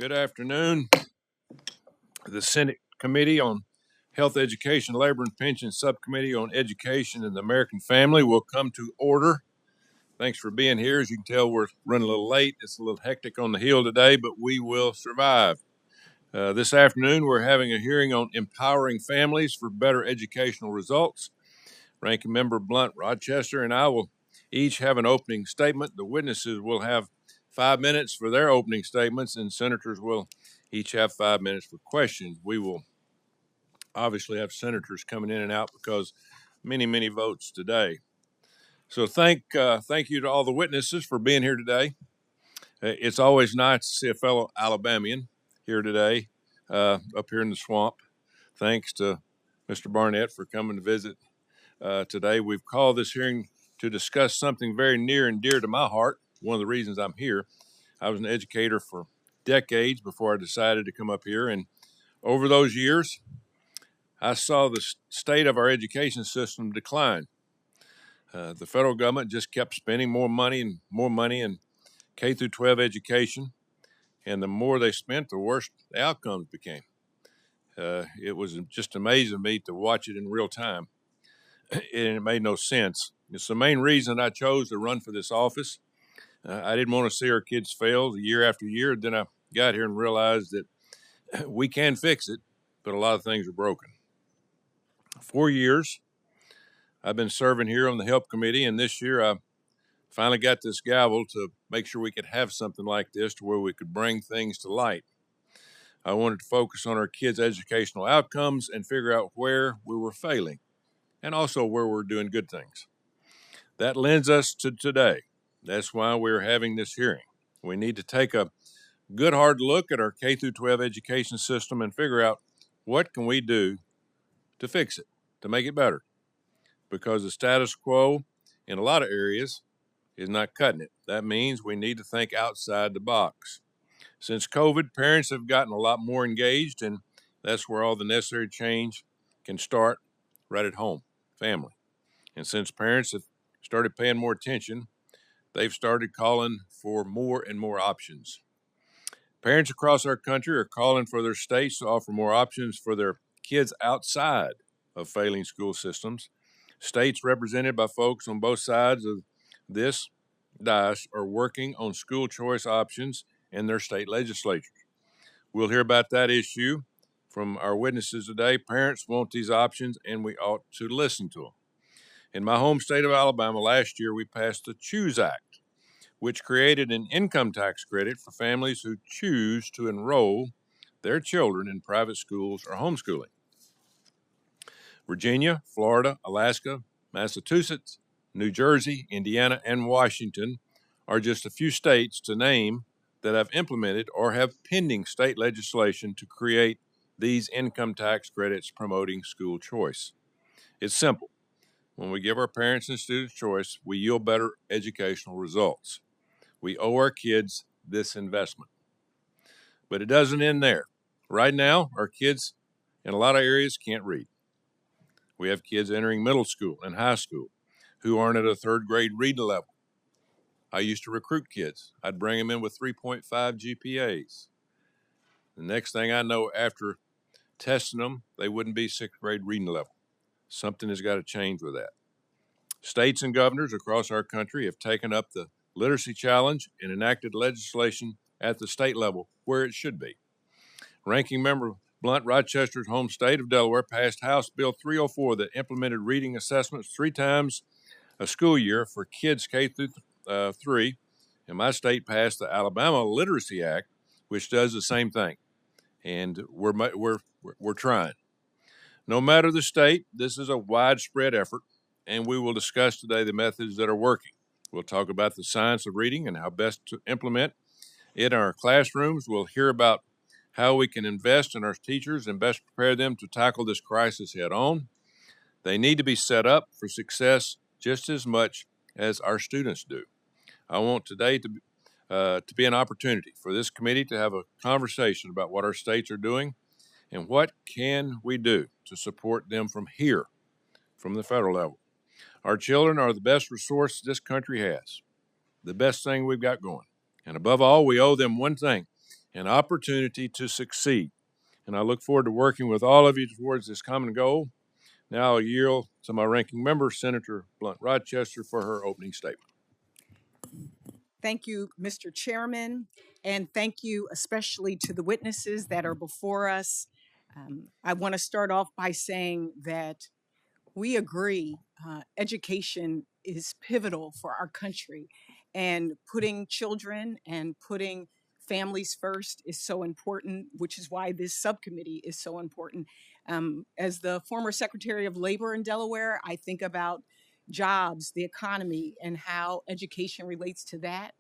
Good afternoon. The Senate Committee on Health, Education, Labor, and Pension Subcommittee on Education and the American Family will come to order. Thanks for being here. As you can tell, we're running a little late. It's a little hectic on the Hill today, but we will survive. This afternoon, we're having a hearing on empowering families for better educational results. Ranking Member Blunt Rochester and I will each have an opening statement. The witnesses will have 5 minutes for their opening statements, and senators will each have 5 minutes for questions. We will obviously have senators coming in and out because many votes today. So thank you to all the witnesses for being here today. It's always nice to see a fellow Alabamian here today, up here in the swamp. Thanks to Mr. Barnett for coming to visit today. We've called this hearing to discuss something very near and dear to my heart. One of the reasons I'm here. I was an educator for decades before I decided to come up here, and over those years, I saw the state of our education system decline. The federal government just kept spending more money in K through 12 education, and the more they spent, the worse the outcomes became. It was just amazing to me to watch it in real time, and it made no sense. It's the main reason I chose to run for this office. I didn't want to see our kids fail year after year. Then I got here and realized that we can fix it, but a lot of things are broken. 4 years I've been serving here on the Help Committee, and this year I finally got this gavel to make sure we could have something like this to where we could bring things to light. I wanted to focus on our kids' educational outcomes and figure out where we were failing and also where we're doing good things. That lends us to today. That's why we're having this hearing. We need to take a good hard look at our K through 12 education system and figure out what can we do to fix it, to make it better. Because the status quo in a lot of areas is not cutting it. That means we need to think outside the box. Since COVID, parents have gotten a lot more engaged, and that's where all the necessary change can start, right at home, family. And since parents have started paying more attention, they've started calling for more and more options. Parents across our country are calling for their states to offer more options for their kids outside of failing school systems. States represented by folks on both sides of this dais are working on school choice options in their state legislatures. We'll hear about that issue from our witnesses today. Parents want these options, and we ought to listen to them. In my home state of Alabama, last year we passed the CHOOSE Act, which created an income tax credit for families who choose to enroll their children in private schools or homeschooling. Virginia, Florida, Alaska, Massachusetts, New Jersey, Indiana, and Washington are just a few states to name that have implemented or have pending state legislation to create these income tax credits promoting school choice. It's simple. When we give our parents and students choice, we yield better educational results. We owe our kids this investment. But it doesn't end there. Right now, our kids in a lot of areas can't read. We have kids entering middle school and high school who aren't at a third grade reading level. I used to recruit kids. I'd bring them in with 3.5 GPAs. The next thing I know, after testing them, they wouldn't be sixth grade reading level. Something has got to change with that. States and governors across our country have taken up the literacy challenge and enacted legislation at the state level where it should be. Ranking Member Blunt, Rochester's home state of Delaware, passed House Bill 304 that implemented reading assessments 3 times a school year for kids K through 3, and my state passed the Alabama Literacy Act, which does the same thing. And we're trying. No matter the state, this is a widespread effort, and we will discuss today the methods that are working. We'll talk about the science of reading and how best to implement it in our classrooms. We'll hear about how we can invest in our teachers and best prepare them to tackle this crisis head on. They need to be set up for success just as much as our students do. I want today to be an opportunity for this committee to have a conversation about what our states are doing and what can we do to support them from here, from the federal level. Our children are the best resource this country has, the best thing we've got going. And above all, we owe them one thing. an opportunity to succeed. And I look forward to working with all of you towards this common goal. Now I'll yield to my ranking member, Senator Blunt Rochester, for her opening statement. Thank you, Mr. Chairman, and thank you especially to the witnesses that are before us. I want to start off by saying that we agree education is pivotal for our country, and putting children and putting families first is so important, which is why this subcommittee is so important. As the former Secretary of Labor in Delaware, I think about jobs, the economy, and how education relates to that.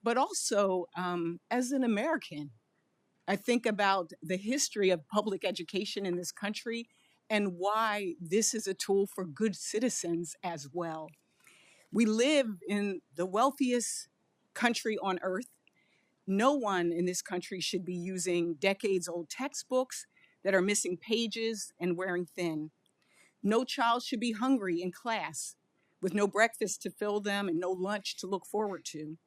But also, as an American, I think about the history of public education in this country and why this is a tool for good citizens as well. We live in the wealthiest country on earth. No one in this country should be using decades old textbooks that are missing pages and wearing thin. No child should be hungry in class with no breakfast to fill them and no lunch to look forward to.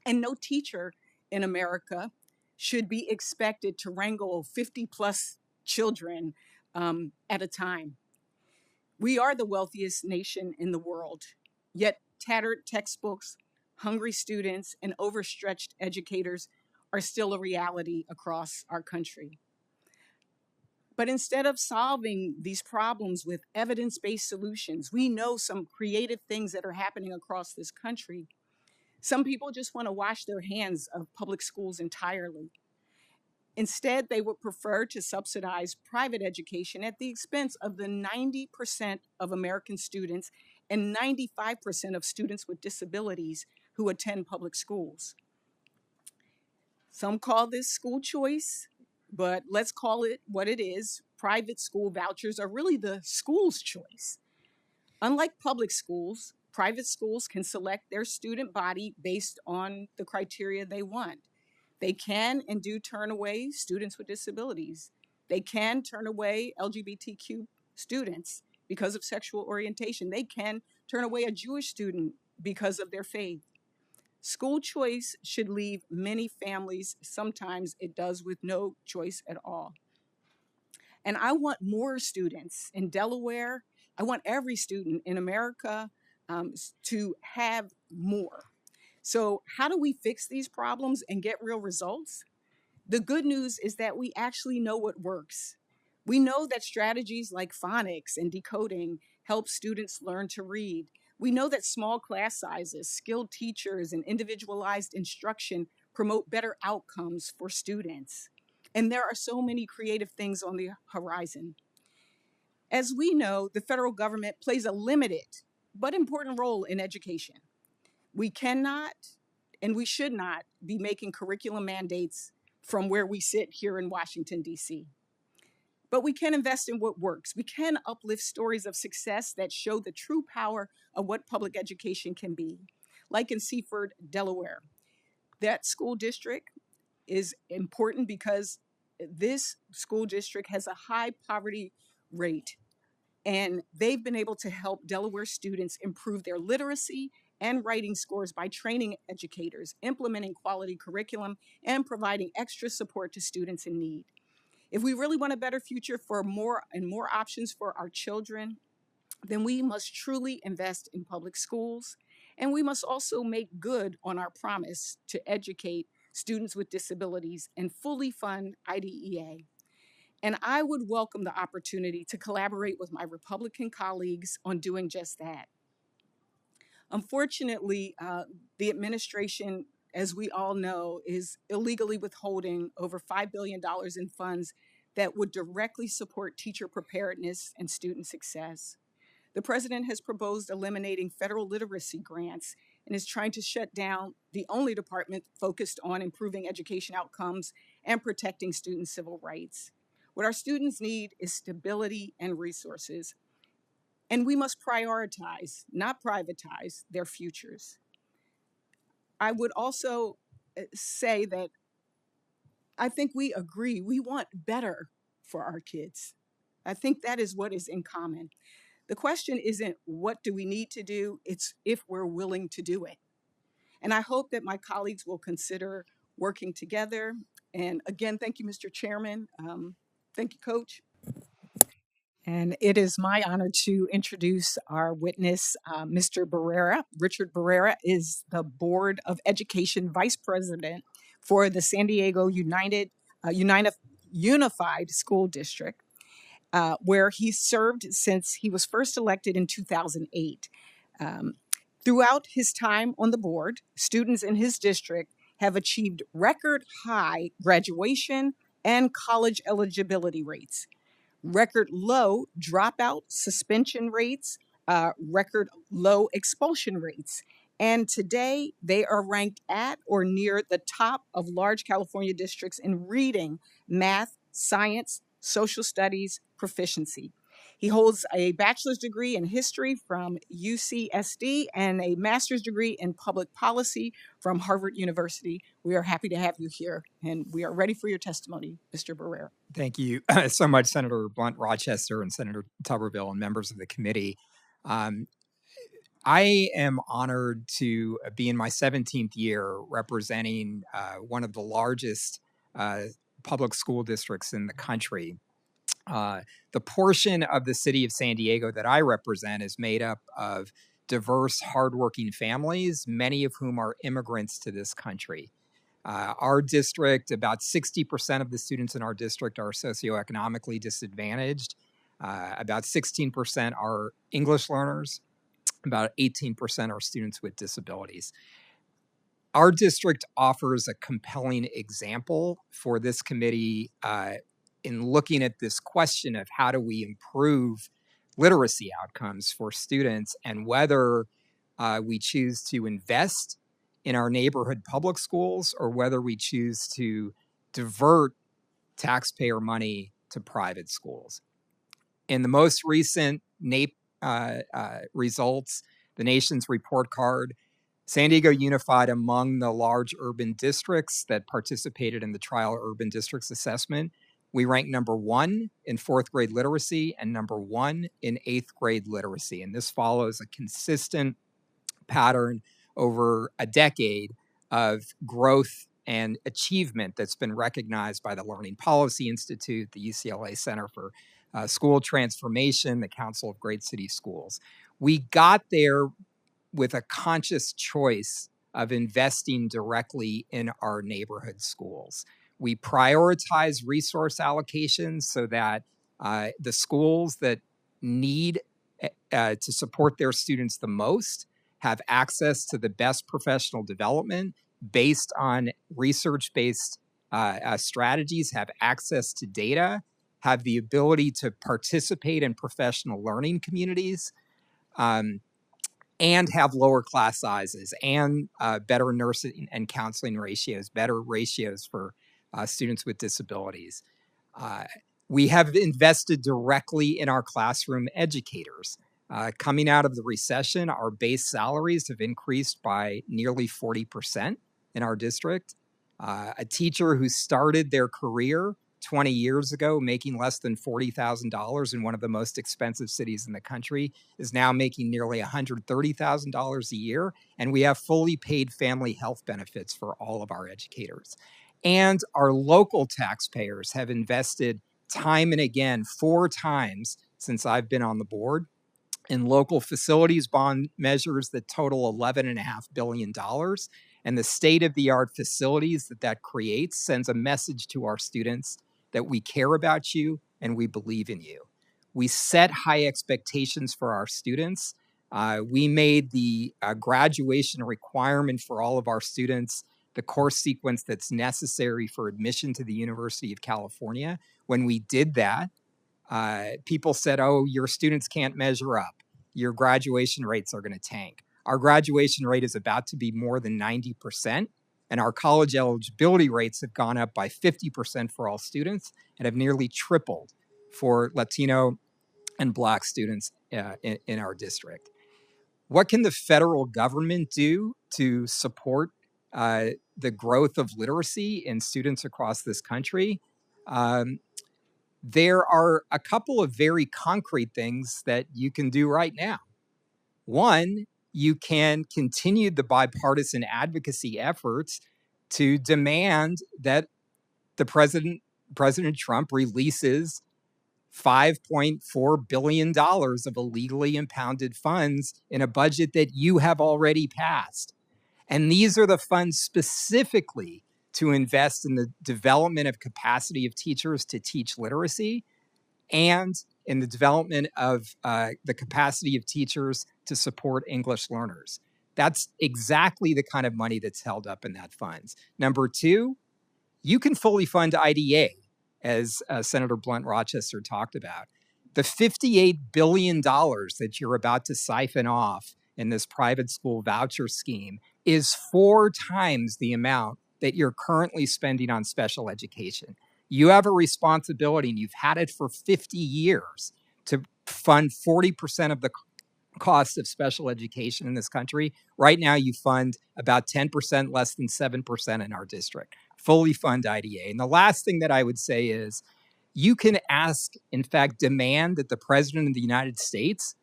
And no teacher in America should be expected to wrangle 50 plus children at a time. We are the wealthiest nation in the world, yet tattered textbooks, hungry students, and overstretched educators are still a reality across our country. But instead of solving these problems with evidence-based solutions, we know some creative things that are happening across this country. Some people just want to wash their hands of public schools entirely. Instead, they would prefer to subsidize private education at the expense of the 90% of American students and 95% of students with disabilities who attend public schools. Some call this school choice, but let's call it what it is. Private school vouchers are really the school's choice. Unlike public schools, private schools can select their student body based on the criteria they want. They can and do turn away students with disabilities. They can turn away LGBTQ students because of sexual orientation. They can turn away a Jewish student because of their faith. School choice should leave many families, sometimes it does, with no choice at all. And I want more students in Delaware. I want every student in America to have more. So how do we fix these problems and get real results? The good news is that we actually know what works. We know that strategies like phonics and decoding help students learn to read. We know that small class sizes, skilled teachers, and individualized instruction promote better outcomes for students. And there are so many creative things on the horizon. As we know, the federal government plays a limited but important role in education. We cannot and we should not be making curriculum mandates from where we sit here in Washington, D.C. But we can invest in what works. We can uplift stories of success that show the true power of what public education can be. Like in Seaford, Delaware. That school district is important because this school district has a high poverty rate, and they've been able to help Delaware students improve their literacy and writing scores by training educators, implementing quality curriculum, and providing extra support to students in need. If we really want a better future for more and more options for our children, then we must truly invest in public schools, and we must also make good on our promise to educate students with disabilities and fully fund IDEA. And I would welcome the opportunity to collaborate with my Republican colleagues on doing just that. Unfortunately, the administration, as we all know, is illegally withholding over $5 billion in funds that would directly support teacher preparedness and student success. The president has proposed eliminating federal literacy grants and is trying to shut down the only department focused on improving education outcomes and protecting student civil rights. What our students need is stability and resources. And we must prioritize, not privatize, their futures. I would also say that I think we agree we want better for our kids. I think that is what is in common. The question isn't what do we need to do, it's if we're willing to do it. And I hope that my colleagues will consider working together And again, thank you, Mr. Chairman. Thank you, Coach. And it is my honor to introduce our witness, Mr. Barrera. Richard Barrera is the Board of Education Vice President for the San Diego Unified School District, where he served since he was first elected in 2008. Um, Throughout his time on the board, students in his district have achieved record high graduation and college eligibility rates, record low dropout suspension rates, record low expulsion rates. And today they are ranked at or near the top of large California districts in reading, math, science, social studies proficiency. He holds a bachelor's degree in history from UCSD and a master's degree in public policy from Harvard University. We are happy to have you here, and we are ready for your testimony, Mr. Barrera. Thank you so much, Senator Blunt Rochester and Senator Tuberville and members of the committee. I am honored to be in my 17th year representing one of the largest public school districts in the country. The portion of the city of San Diego that I represent is made up of diverse, hardworking families, many of whom are immigrants to this country. Our district, about 60% of the students in our district are socioeconomically disadvantaged. About 16% are English learners. About 18% are students with disabilities. Our district offers a compelling example for this committee in looking at this question of how do we improve literacy outcomes for students and whether we choose to invest in our neighborhood public schools or whether we choose to divert taxpayer money to private schools. In the most recent NAEP results, the nation's report card, San Diego Unified among the large urban districts that participated in the trial urban districts assessment. We rank number 1 in 4th grade literacy and number 1 in 8th grade literacy. And this follows a consistent pattern over a decade of growth and achievement that's been recognized by the Learning Policy Institute, the UCLA Center for School Transformation, the Council of Great City Schools. We got there with a conscious choice of investing directly in our neighborhood schools. We prioritize resource allocations so that the schools that need to support their students the most have access to the best professional development based on research-based strategies, have access to data, have the ability to participate in professional learning communities, and have lower class sizes and better nursing and counseling ratios, better ratios for students with disabilities. We have invested directly in our classroom educators. Coming out of the recession, our base salaries have increased by nearly 40% in our district. A teacher who started their career 20 years ago making less than $40,000 in one of the most expensive cities in the country is now making nearly $130,000 a year. And we have fully paid family health benefits for all of our educators. And our local taxpayers have invested time and again, 4 times since I've been on the board, in local facilities bond measures that total $11.5 billion. And the state-of-the-art facilities that creates sends a message to our students that we care about you and we believe in you. We set high expectations for our students. We made the graduation requirement for all of our students the course sequence that's necessary for admission to the University of California. When we did that, people said, oh, your students can't measure up. Your graduation rates are going to tank. Our graduation rate is about to be more than 90%, and our college eligibility rates have gone up by 50% for all students and have nearly tripled for Latino and Black students in our district. What can the federal government do to support the growth of literacy in students across this country? There are a couple of very concrete things that you can do right now. One, you can continue the bipartisan advocacy efforts to demand that President Trump releases $5.4 billion of illegally impounded funds in a budget that you have already passed. And these are the funds specifically to invest in the development of capacity of teachers to teach literacy and in the development of the capacity of teachers to support English learners. That's exactly the kind of money that's held up in that funds. Number two, you can fully fund IDA, as Senator Blunt Rochester talked about. The $58 billion that you're about to siphon off in this private school voucher scheme is 4 times the amount that you're currently spending on special education. You have a responsibility, and you've had it for 50 years, to fund 40% of the cost of special education in this country. Right now, you fund about 10%, less than 7% in our district. Fully fund IDA. And the last thing that I would say is you can ask, in fact, demand that the President of the United States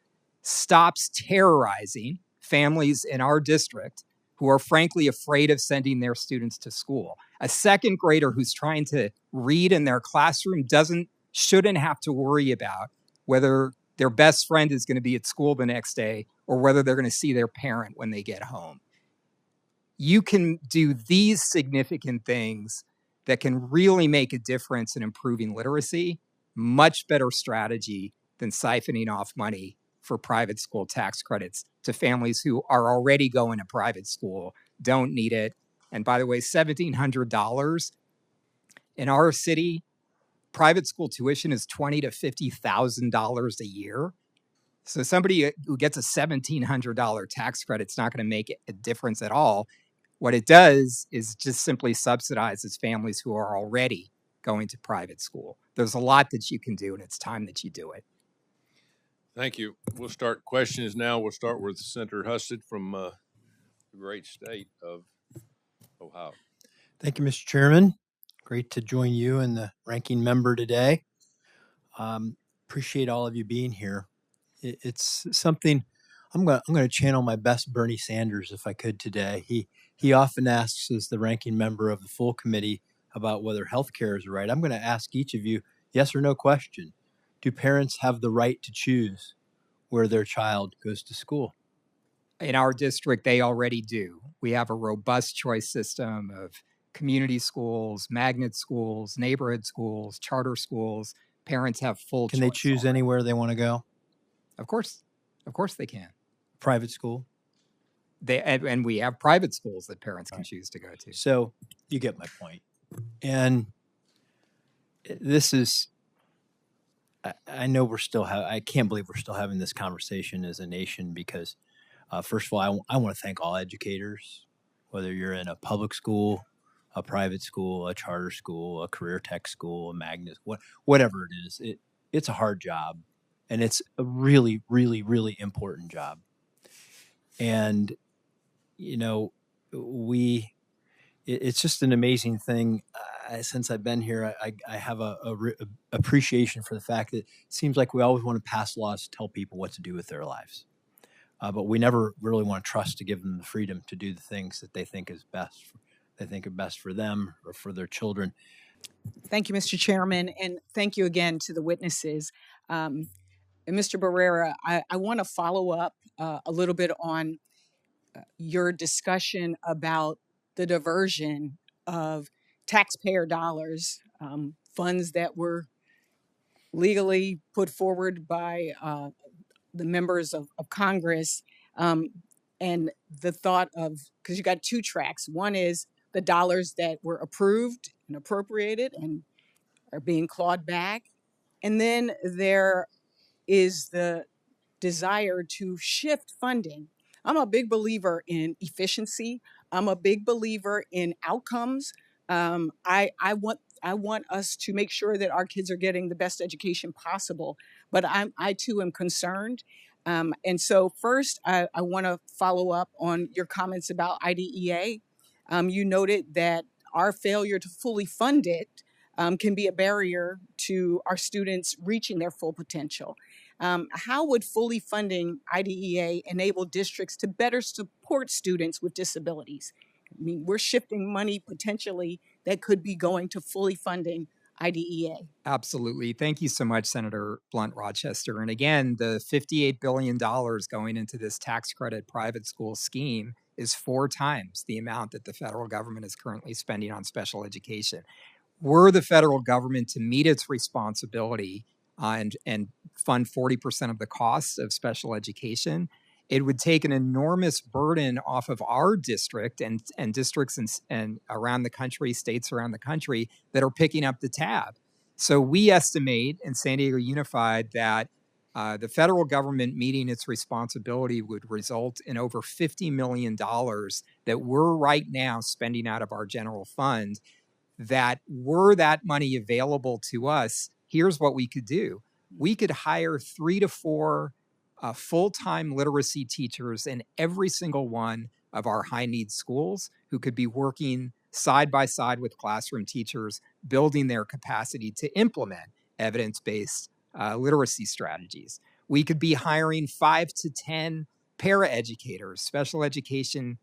stops terrorizing families in our district who are frankly afraid of sending their students to school. A second grader who's trying to read in their classroom shouldn't have to worry about whether their best friend is going to be at school the next day or whether they're going to see their parent when they get home. You can do these significant things that can really make a difference in improving literacy. Much better strategy than siphoning off money for private school tax credits to families who are already going to private school, don't need it. And by the way, $1,700 in our city, private school tuition is $20,000 to $50,000 a year. So somebody who gets a $1,700 tax credit is not going to make a difference at all. What it does is just simply subsidizes families who are already going to private school. There's a lot that you can do, and it's time that you do it. Thank you. We'll start questions now. We'll start with Senator Husted from the great state of Ohio. Thank you, Mr. Chairman. Great to join you and the ranking member today. Appreciate all of you being here. It's something I'm going to channel my best Bernie Sanders if I could today. He often asks, as the ranking member of the full committee, about whether health care is right. I'm going to ask each of you, yes or no question. Do parents have the right to choose where their child goes to school? In our district, they already do. We have a robust choice system of community schools, magnet schools, neighborhood schools, charter schools. Parents have full choice. Can they choose already. Anywhere they want to go? Of course they can. Private school? And we have private schools that parents can choose to go to. So you get my point. And this is, I know I can't believe we're still having this conversation as a nation because, first of all, I want to thank all educators, whether you're in a public school, a private school, a charter school, a career tech school, a magnet, whatever it is. It's a hard job, and it's a really, really, really important job. And, it's just an amazing thing. Since I've been here, I have a appreciation for the fact that it seems like we always want to pass laws to tell people what to do with their lives. But we never really want to trust to give them the freedom to do the things that they think is best. They think are best for them or for their children. Thank you, Mr. Chairman, and thank you again to the witnesses. And Mr. Barrera, I want to follow up a little bit on your discussion about the diversion of taxpayer dollars, funds that were legally put forward by the members of Congress, and the thought of, because you got 2 tracks. One is the dollars that were approved and appropriated and are being clawed back. And then there is the desire to shift funding. I'm a big believer in efficiency. I'm a big believer in outcomes. I want us to make sure that our kids are getting the best education possible. But I too am concerned. And so first, I want to follow up on your comments about IDEA. You noted that our failure to fully fund it can be a barrier to our students reaching their full potential. How would fully funding IDEA enable districts to better support students with disabilities? I mean, we're shifting money potentially that could be going to fully funding IDEA. Absolutely. Thank you so much, Senator Blunt Rochester. And again, the $58 billion going into this tax credit private school scheme is 4 times the amount that the federal government is currently spending on special education. Were the federal government to meet its responsibility and fund 40% of the costs of special education, it would take an enormous burden off of our district and districts and around the country, states around the country that are picking up the tab. So we estimate in San Diego Unified that the federal government meeting its responsibility would result in over $50 million that we're right now spending out of our general fund. That were that money available to us, here's what we could do. We could hire 3 to 4 full-time literacy teachers in every single one of our high-need schools who could be working side by side with classroom teachers, building their capacity to implement evidence-based literacy strategies. We could be hiring 5 to 10 paraeducators, special education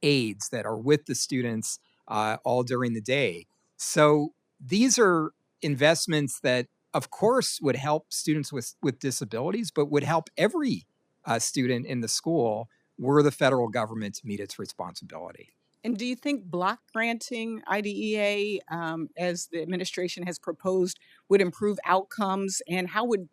aides that are with the students all during the day. So these are investments that, of course, would help students with disabilities, but would help every student in the school were the federal government to meet its responsibility. And do you think block granting IDEA, as the administration has proposed, would improve outcomes? And how would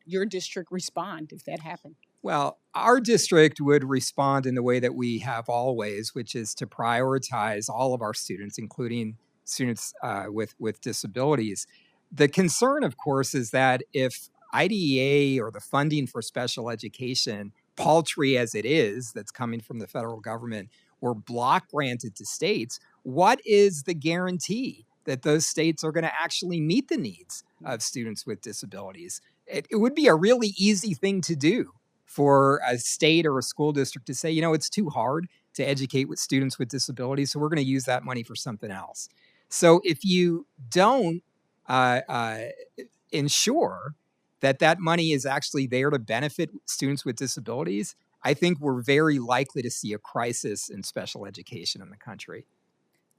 your district respond if that happened? Well, our district would respond in the way that we have always, which is to prioritize all of our students, including students with disabilities. The concern, of course, is that if IDEA or the funding for special education, paltry as it is, that's coming from the federal government, were block granted to states, what is the guarantee that those states are going to actually meet the needs of students with disabilities? It would be a really easy thing to do for a state or a school district to say, you know, it's too hard to educate with students with disabilities, so we're going to use that money for something else. So if you don't ensure that that money is actually there to benefit students with disabilities, I think we're very likely to see a crisis in special education in the country.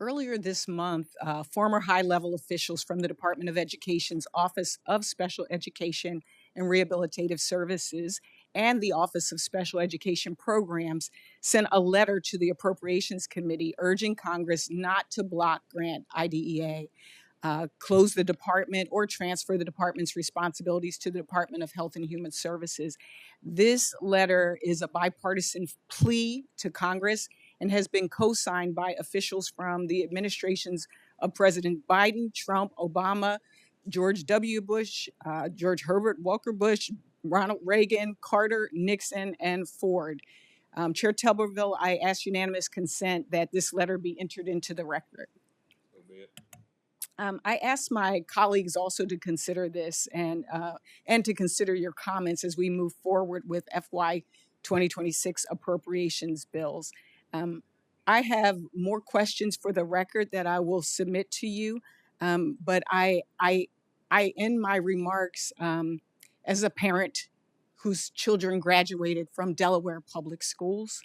Earlier this month, former high-level officials from the Department of Education's Office of Special Education and Rehabilitative Services and the Office of Special Education Programs sent a letter to the Appropriations Committee urging Congress not to block grant IDEA, close the department, or transfer the department's responsibilities to the Department of Health and Human Services. This letter is a bipartisan plea to Congress and has been co-signed by officials from the administrations of President Biden, Trump, Obama, George W. Bush, George Herbert Walker Bush, Ronald Reagan, Carter, Nixon, and Ford. Chair Tuberville, I ask unanimous consent that this letter be entered into the record. I asked my colleagues also to consider this and to consider your comments as we move forward with FY 2026 appropriations bills. I have more questions for the record that I will submit to you, but I end my remarks as a parent whose children graduated from Delaware Public Schools.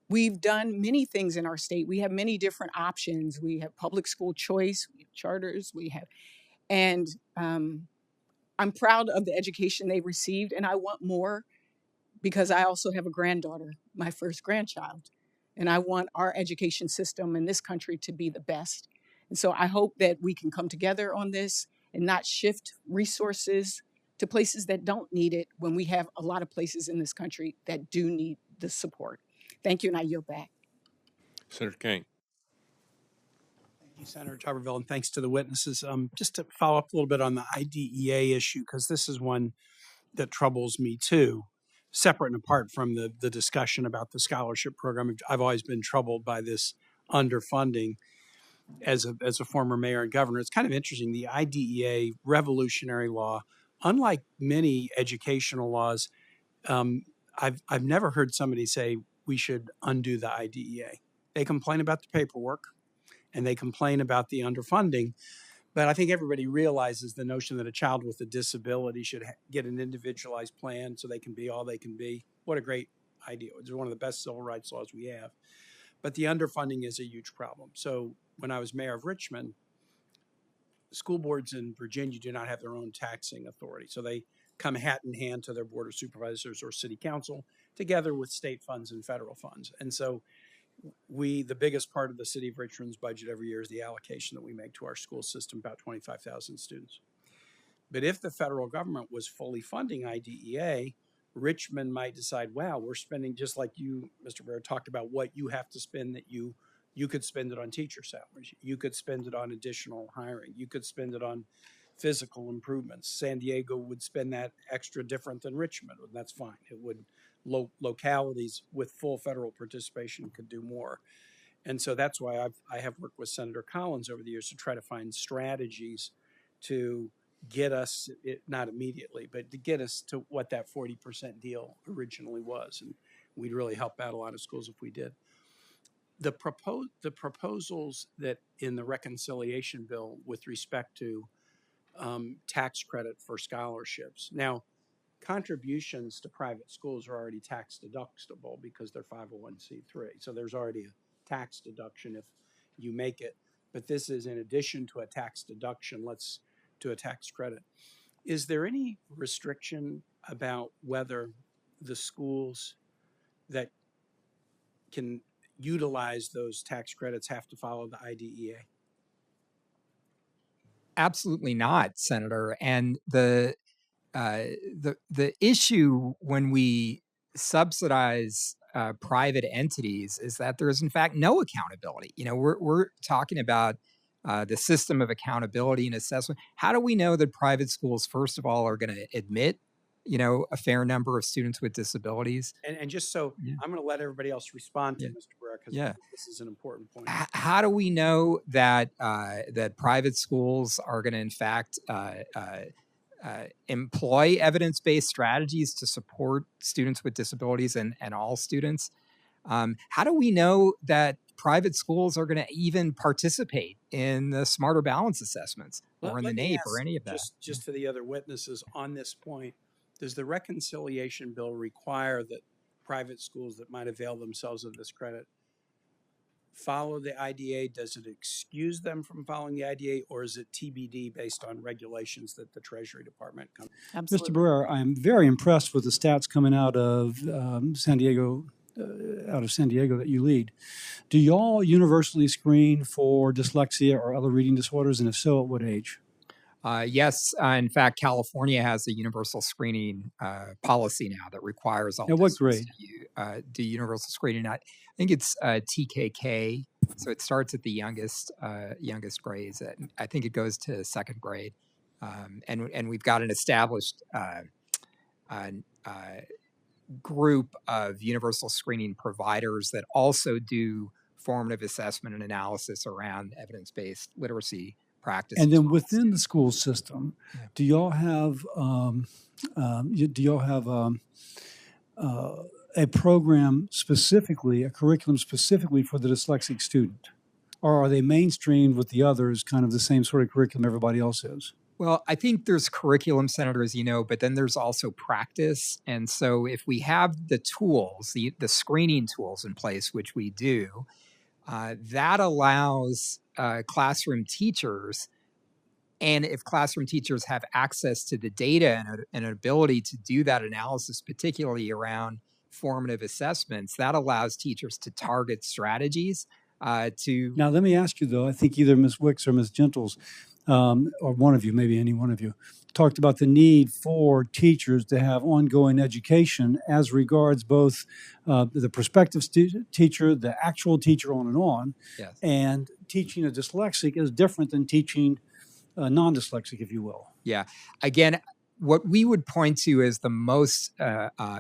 We've done many things in our state. We have many different options. We have public school choice, we have charters, and I'm proud of the education they received, and I want more because I also have a granddaughter, my first grandchild, and I want our education system in this country to be the best. And so I hope that we can come together on this and not shift resources to places that don't need it when we have a lot of places in this country that do need the support. Thank you, and I yield back. Senator King. Thank you, Senator Tuberville, and thanks to the witnesses. Just to follow up a little bit on the IDEA issue, because this is one that troubles me too, separate and apart from the discussion about the scholarship program. I've always been troubled by this underfunding. As a former mayor and governor, it's kind of interesting. The IDEA, revolutionary law, unlike many educational laws, I've never heard somebody say we should undo the IDEA. They complain about the paperwork and they complain about the underfunding, but I think everybody realizes the notion that a child with a disability should get an individualized plan so they can be all they can be. What a great idea. It's one of the best civil rights laws we have. But the underfunding is a huge problem. So when I was mayor of Richmond, school boards in Virginia do not have their own taxing authority. So they come hat in hand to their board of supervisors or city council together with state funds and federal funds. And so the biggest part of the city of Richmond's budget every year is the allocation that we make to our school system, about 25,000 students. But if the federal government was fully funding IDEA, Richmond might decide, wow, we're spending, just like you, Mr. Barrera, talked about what you have to spend, that you could spend it on teacher salaries. You could spend it on additional hiring. You could spend it on physical improvements. San Diego would spend that extra different than Richmond, and that's fine. It would, localities with full federal participation could do more. And so that's why I have worked with Senator Collins over the years to try to find strategies to get us, not immediately, but to get us to what that 40% deal originally was. And we'd really help out a lot of schools if we did. The proposals that in the reconciliation bill with respect to tax credit for scholarships. Now, contributions to private schools are already tax deductible because they're 501c3. So there's already a tax deduction if you make it. But this is in addition to a tax deduction, to a tax credit. Is there any restriction about whether the schools that can utilize those tax credits have to follow the IDEA? Absolutely not, Senator. And the issue when we subsidize private entities is that there is in fact no accountability. We're talking about the system of accountability and assessment. How do we know that private schools, first of all, are going to admit, a fair number of students with disabilities? And just so I'm going to let everybody else respond to Mr. Barrera, because this is an important point. How do we know that that private schools are going to in fact employ evidence-based strategies to support students with disabilities and all students? How do we know that private schools are going to even participate in the Smarter Balance assessments or in the NAEP or any of that? Just to the other witnesses on this point, does the reconciliation bill require that private schools that might avail themselves of this credit follow the IDA? Does it excuse them from following the IDA, or is it TBD based on regulations that the Treasury Department comes? Mr. Barrera, I'm very impressed with the stats coming out of San Diego that you lead. Do y'all universally screen for dyslexia or other reading disorders, and if so, at what age? Yes. In fact, California has a universal screening policy now that requires all. At what grade? To do universal screening. I think it's TKK, so it starts at the youngest grades. I think it goes to second grade, and we've got an established group of universal screening providers that also do formative assessment and analysis around evidence-based literacy practice. And then within the school system, do y'all have a program specifically, a curriculum specifically for the dyslexic student, or are they mainstreamed with the others, kind of the same sort of curriculum everybody else is? Well, I think there's curriculum, Senator, as you know, but then there's also practice. And so if we have the tools, the screening tools in place, which we do, that allows classroom teachers, and if classroom teachers have access to the data and an ability to do that analysis, particularly around formative assessments, that allows teachers to target strategies to... Now, let me ask you, though, I think either Ms. Wicks or Ms. Gentles, or one of you, maybe any one of you, talked about the need for teachers to have ongoing education as regards both the prospective teacher, the actual teacher, on. Yes. And teaching a dyslexic is different than teaching a non-dyslexic, if you will. Yeah. Again, what we would point to as the most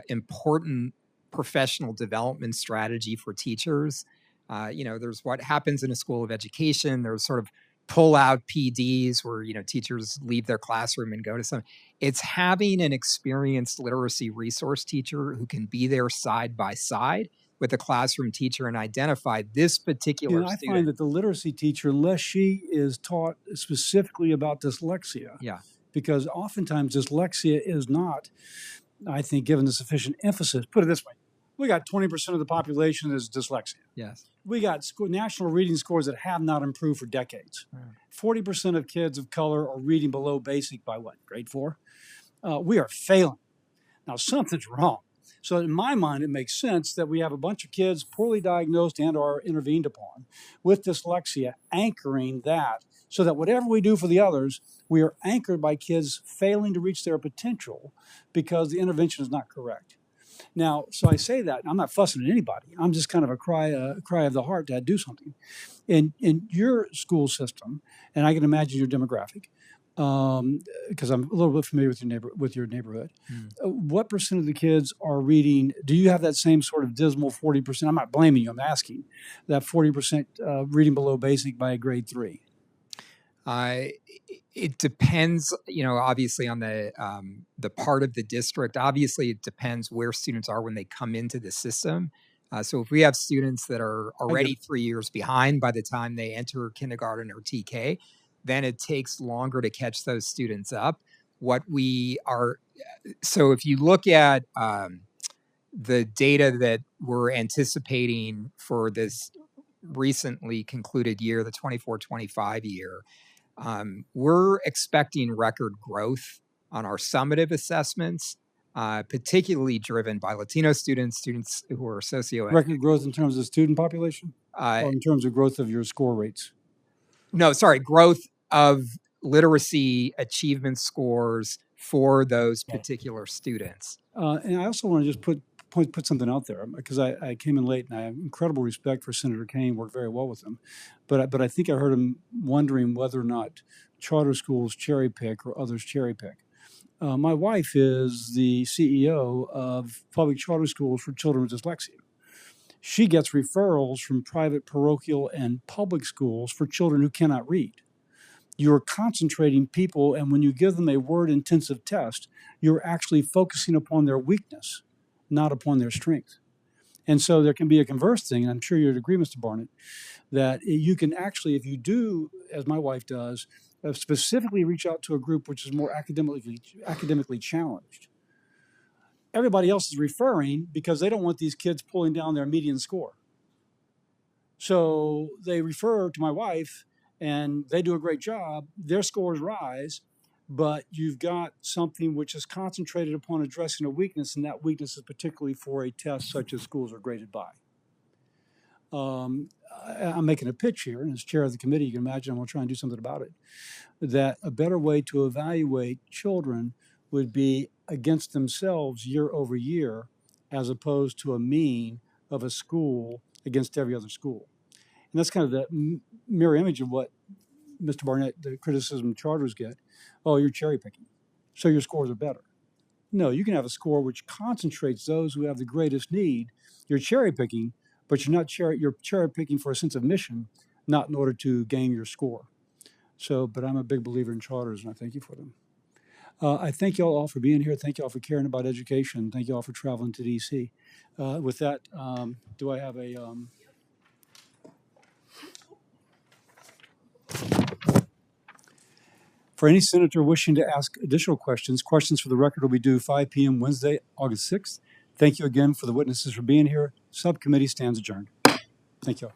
important professional development strategy for teachers, there's what happens in a school of education. There's sort of pull out PDs where, teachers leave their classroom and go to some. It's having an experienced literacy resource teacher who can be there side by side with a classroom teacher and identify this particular student. I find that the literacy teacher, unless she is taught specifically about dyslexia, because oftentimes dyslexia is not, I think, given the sufficient emphasis. Put it this way. We got 20% of the population is dyslexia. Yes. We got national reading scores that have not improved for decades. 40% of kids of color are reading below basic by what, grade 4? We are failing. Now, something's wrong. So in my mind, it makes sense that we have a bunch of kids poorly diagnosed and or intervened upon with dyslexia, anchoring that so that whatever we do for the others, we are anchored by kids failing to reach their potential because the intervention is not correct. Now, so I say that, I'm not fussing at anybody. I'm just kind of a cry of the heart to do something. In your school system, and I can imagine your demographic, because I'm a little bit familiar with your neighborhood. What percent of the kids are reading? Do you have that same sort of dismal 40%? I'm not blaming you. I'm asking that 40% reading below basic by grade 3. It depends, obviously on the part of the district. Obviously, it depends where students are when they come into the system. So if we have students that are already 3 years behind by the time they enter kindergarten or TK, then it takes longer to catch those students up. So if you look at the data that we're anticipating for this recently concluded year, the 24-25 year, we're expecting record growth on our summative assessments, particularly driven by Latino students who are Record growth in terms of student population or in terms of growth of your score rates? No, sorry, growth of literacy achievement scores for those particular students. And I also want to just put something out there because I came in late and I have incredible respect for Senator Kane, worked very well with him. But I think I heard him wondering whether or not charter schools cherry pick or others cherry pick. My wife is the CEO of public charter schools for children with dyslexia. She gets referrals from private parochial and public schools for children who cannot read. You're concentrating people, and when you give them a word-intensive test, you're actually focusing upon their weakness, not upon their strength. And so there can be a converse thing, and I'm sure you'd agree, Mr. Barnett, that you can actually, if you do, as my wife does, specifically reach out to a group which is more academically challenged. Everybody else is referring because they don't want these kids pulling down their median score. So they refer to my wife, and they do a great job. Their scores rise, but you've got something which is concentrated upon addressing a weakness, and that weakness is particularly for a test such as schools are graded by. I'm making a pitch here, and as chair of the committee, you can imagine I'm going to try and do something about it, that a better way to evaluate children would be against themselves year over year, as opposed to a mean of a school against every other school. And that's kind of the mirror image of what Mr. Barnett, the criticism charters get. Oh, you're cherry picking, so your scores are better. No, you can have a score which concentrates those who have the greatest need. You're cherry picking, but you're cherry picking for a sense of mission, not in order to gain your score. So, but I'm a big believer in charters, and I thank you for them. I thank you all for being here. Thank you all for caring about education. Thank you all for traveling to DC. With that, do I have a... For any senator wishing to ask additional questions for the record will be due 5 p.m. Wednesday, August 6th. Thank you again for the witnesses for being here. Subcommittee stands adjourned. Thank you all.